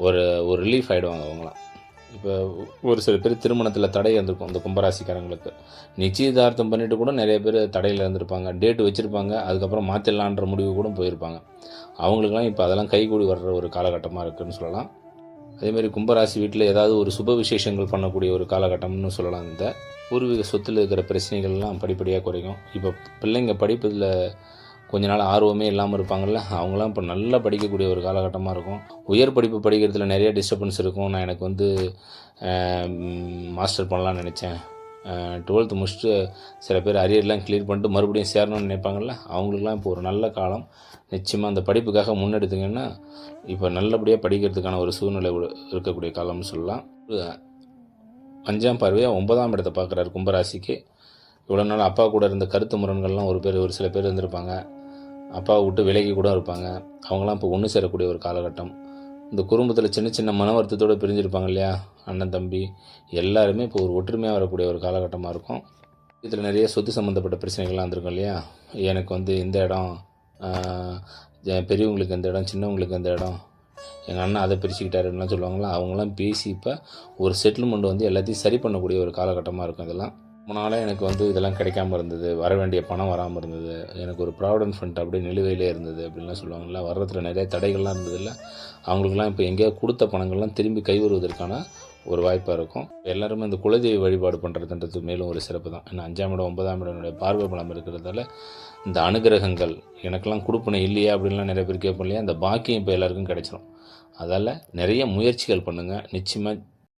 ஒரு ஒரு ரிலீஃப் ஆகிடுவாங்க அவங்களாம். இப்போ ஒரு சில பேர் திருமணத்தில் தடை இருந்திருக்கும் இந்த கும்பராசிக்காரங்களுக்கு. நிச்சயதார்த்தம் பண்ணிவிட்டு கூட நிறைய பேர் தடையில் இருந்திருப்பாங்க. டேட்டு வச்சுருப்பாங்க, அதுக்கப்புறம் மாற்றிடலான்ற முடிவு கூட போயிருப்பாங்க. அவங்களுக்கெல்லாம் இப்போ அதெல்லாம் கைகூடி வர்ற ஒரு காலகட்டமாக இருக்குதுன்னு சொல்லலாம். அதேமாதிரி கும்பராசி வீட்டில் ஏதாவது ஒரு சுப விசேஷங்கள் பண்ணக்கூடிய ஒரு காலகட்டம்னு சொல்லலாம். இந்த பூர்வீக சொத்தில் இருக்கிற பிரச்சனைகள்லாம் படிப்படியாக குறையும். இப்போ பிள்ளைங்க படிப்பதில் கொஞ்ச நாள் ஆர்வமே இல்லாமல் இருப்பாங்கள்ல, அவங்களாம் இப்போ நல்லா படிக்கக்கூடிய ஒரு காலகட்டமாக இருக்கும். உயர் படிப்பு படிக்கிறதுல நிறைய டிஸ்டர்பன்ஸ் இருக்கும். நான் எனக்கு வந்து மாஸ்டர் பண்ணலான்னு நினச்சேன், 12th முடிச்சுட்டு சில பேர் அரியர்லாம் கிளியர் பண்ணிட்டு மறுபடியும் சேரணும்னு நினைப்பாங்கள்ல, அவங்களுக்குலாம் இப்போ ஒரு நல்ல காலம். நிச்சயமாக அந்த படிப்புக்காக முன்னெடுத்தீங்கன்னா இப்போ நல்லபடியாக படிக்கிறதுக்கான ஒரு சூழ்நிலை இருக்கக்கூடிய காலம்னு சொல்லலாம். 5ஆம் பார்வையாக 9ஆம் இடத்தை பார்க்குறாரு கும்பராசிக்கு. இவ்வளோ நாள் அப்பா கூட இருந்த கருத்து முரண்கள்லாம் ஒரு சில பேர் இருந்திருப்பாங்க. அப்பாவை விட்டு விலகி கூட இருப்பாங்க. அவங்களாம் இப்போ ஒன்று சேரக்கூடிய ஒரு காலகட்டம். இந்த குடும்பத்தில் சின்ன சின்ன மன வருத்தத்தோடு பிரிஞ்சிருப்பாங்க இல்லையா, அண்ணன் தம்பி எல்லாருமே இப்போ ஒரு ஒற்றுமையாக வரக்கூடிய ஒரு காலகட்டமாக இருக்கும். இதில் நிறைய சொத்து சம்மந்தப்பட்ட பிரச்சனைகள்லாம் இருந்திருக்கும் இல்லையா, எனக்கு வந்து இந்த இடம், பெரியவங்களுக்கு இந்த இடம், சின்னவங்களுக்கு இந்த இடம், எங்கள் அண்ணன் அதை பிரிச்சுக்கிட்டாருலாம் சொல்லுவாங்களா, அவங்களாம் பேசி இப்போ ஒரு செட்டில்மெண்ட் வந்து எல்லாத்தையும் சரி பண்ணக்கூடிய ஒரு காலகட்டமாக இருக்கும். இதெல்லாம் ரொம்ப நாளாக எனக்கு வந்து இதெல்லாம் கிடைக்காம இருந்தது, வர வேண்டிய பணம் வராமல் இருந்தது, எனக்கு ஒரு ப்ராவிடன்ட் ஃபண்ட் அப்படியே நிலுவையிலே இருந்தது அப்படின்லாம் சொல்லுவாங்கள்ல, வர்றதுல நிறைய தடைகள்லாம் இருந்ததில்ல, அவங்களுக்குலாம் இப்போ எங்கேயோ கொடுத்த பணங்கள்லாம் திரும்பி கை வருவதற்கான ஒரு வாய்ப்பாக இருக்கும். எல்லாருமே இந்த குலதெய்வ வழிபாடு பண்ணுறதுன்றது மேலும் ஒரு சிறப்பு தான். ஏன்னா 5ஆம் இடம் 9ஆம் இடனுடைய பார்வை பலம் இருக்கிறதால இந்த அனுகிரகங்கள் எனக்கெல்லாம் கொடுப்பனை இல்லையா அப்படின்லாம் நிறைய பேர் கேட்போம் இல்லையா, அந்த பாக்கியம் இப்போ எல்லாருக்கும் கிடைச்சிடும். அதால் நிறைய முயற்சிகள் பண்ணுங்கள். நிச்சயமாக